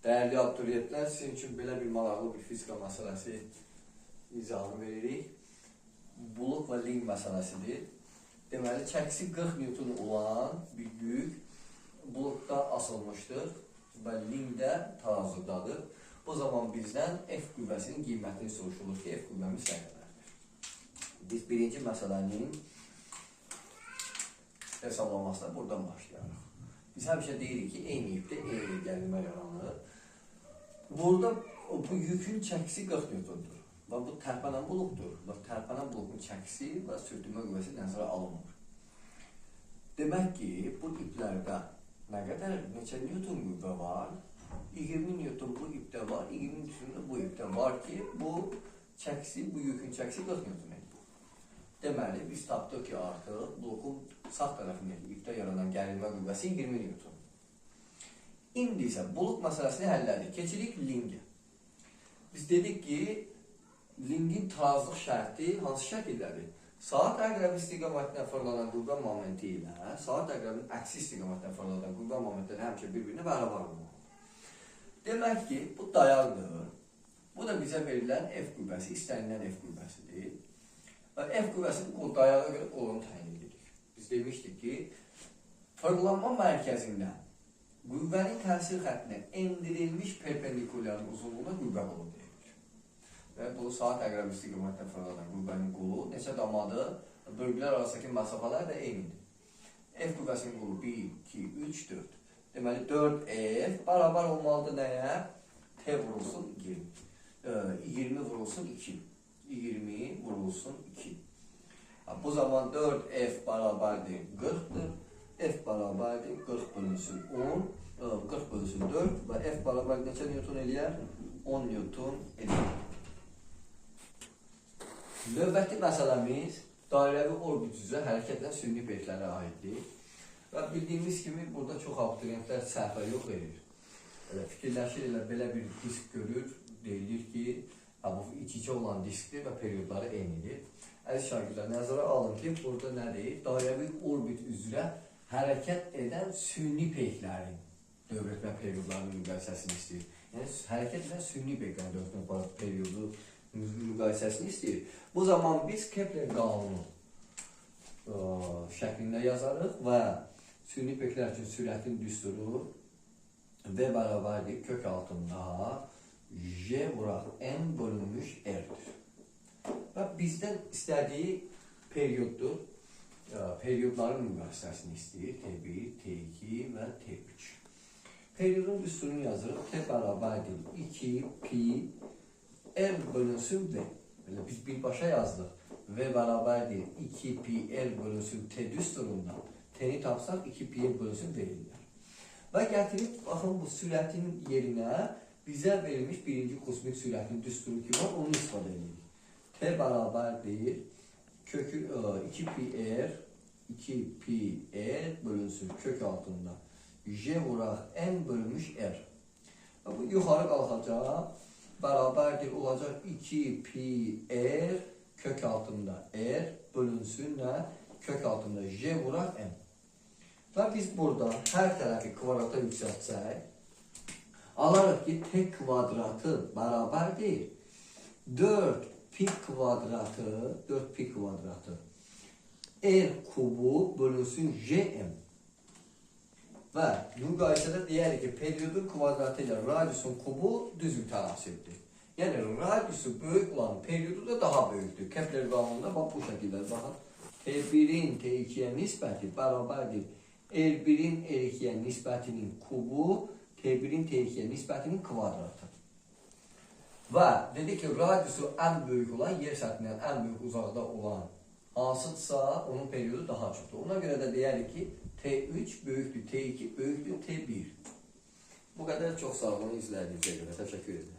Dəyərli abituriyentlər, sizin üçün belə bir maraqlı bir fizika məsələsi izahını veririk. Buluq və ling məsələsidir. Deməli, çəkisi 40 Newton olan bir yük buluqda asılmışdır və lingdə tarazıdadır. Bu zaman bizdən F qüvvəsinin qiymətini soruşulur ki, F qüvvəmiz nə qədərdir? Biz birinci məsələnin hesablamasına buradan başlayarıq. Biz həmişə deyirik ki, eyni ipdə eyni gəlinmə yaranır. Burada bu yükün çəkisi 40 Newtondur və bu tərpənən buluqdur. Və tərpənən buluqun çəkisi və sürtünmə qüvvəsi nəzərə alınmır. Demək ki, bu iplərdə nə qədər, neçə Newton qüvvə var? 20 Newton bu ipdə var, 20 Newton bu ipdə var ki, bu çəkisi, bu yükün çəkisi 40 Newton edir. Deməli, biz tapdıq ki, artıq buluqun sağ tərəfindəki ipdə yaranan gəlinmə qüvvəsi 20 Newton. İndi isə buluq məsələsini həll edirik. Keçirik lingə. Biz dedik ki, lingin tarazlıq şərti hansı şəkildədir? Saat əqrəbi istiqamətinə fırlanan qüvvə momenti ilə saat əqrəbinin əksi istiqamətinə fırlanan qüvvə momentləri həmişə bir-birinə bərabər olmalıdır. Demək ki, bu dayaqdır. Bu da bizə verilən F qüvvəsi, istənilən F qüvvəsidir. Və F qüvvəsini o dayağa görə qolunu təyin edirik. Biz demişdik ki, fırlanma mərkəzindən qüvvənin təsir xəttinə endirilmiş perpendikulyarın uzunluğuna qüvvə qolu deyilir. Və bu saat əqrəbi istiqamətlə fırlanan qüvvənin qolu neçə damadır? Bölgülər arasındakı məsafələr də eynidir. F qüvvəsinin qolu 1, 2, 3, 4. Deməli 4F bərabər olmalıdır nəyə? T vurulsun 20. 20 vurulsun 2. 20 vurulsun 2. Bu zaman 4F bərabərdir 40'dır. F bərabərdir 40 bölünsün 10, 40 bölünsün 4 və F bərabər neçə Newton eləyər? 10 Newton eləyər. Növbəti məsələmiz dairəvi orbit üzrə hərəkət edən süni peyklərə aiddir. Və bildiyimiz kimi burada çox abituriyentlər səhvə yox verir. Fikirləşir elə belə bir disk görür, deyilir ki, bu iç-içə olan diskdir və periodları eynidir. Əziz şagirdlər, nəzərə alın ki, burada nədir? Dairəvi orbit üzrə hərəkət edən süni peyklərin dövr etmə periodlarının müqayisəsini istəyir. Yəni, hərəkət edən süni peyklərin dövr etmə periyodu müqayisəsini istəyir. Bu zaman biz Kepler qanunu şəklində yazarıq və süni peyklər üçün sürətin düsturu V bərabərdir kök altında J vuraq N bölünmüş R'dir. Və bizdən istədiyi perioddur. Periodların müqayisəsini istəyir. T1, T2 və T3. Periodun düsturunu yazırıq. T bərabərdir 2 pi R bölünsün V. Biz birbaşa yazdıq. V bərabərdir 2 pi R bölünsün T düsturundan. T'ni tapsaq 2 pi R bölünsün V edirlər. Və gətirib, baxın, bu sürətin yerinə bizə verilmiş birinci kosmik sürətin düsturu ki var, onu istifadə edirik. T bərabərdir kökü 2 pi R bölünsün kök altında J vuraq N bölünmüş R. Və bu yuxarı qalxacaq, bərabərdir olacaq 2 pi R kök altında R bölünsün kök altında J vuraq N. Və biz burada hər tərəfi kvadrata yüksəltsək, alarıq ki, T kvadratı bərabərdir 4 pi kvadratı R kubu bölünsün Jm. Və müqayisədə deyərik ki, periodun kvadratı ilə radiusun kubu düzgün tənasibdir. Yəni, radiusu böyük olan periodu da daha böyükdür. Kepler qanununda bu şəkildə baxın. T1-in T2-yə nisbəti bərabərdir R1-in R2-yə nisbətinin kubu T1-in T2-yə nisbətinin kvadratı. Və dedik ki, radiusu ən böyük olan, yer səthindən ən böyük uzaqda olan hansıdırsa, onun periodu daha çoxdur. Ona görə də deyərik ki, T3 böyükdür, T2 böyükdür, T1. Bu qədər, çox sağ olun izlədiyinizə görə. Təşəkkür edirəm.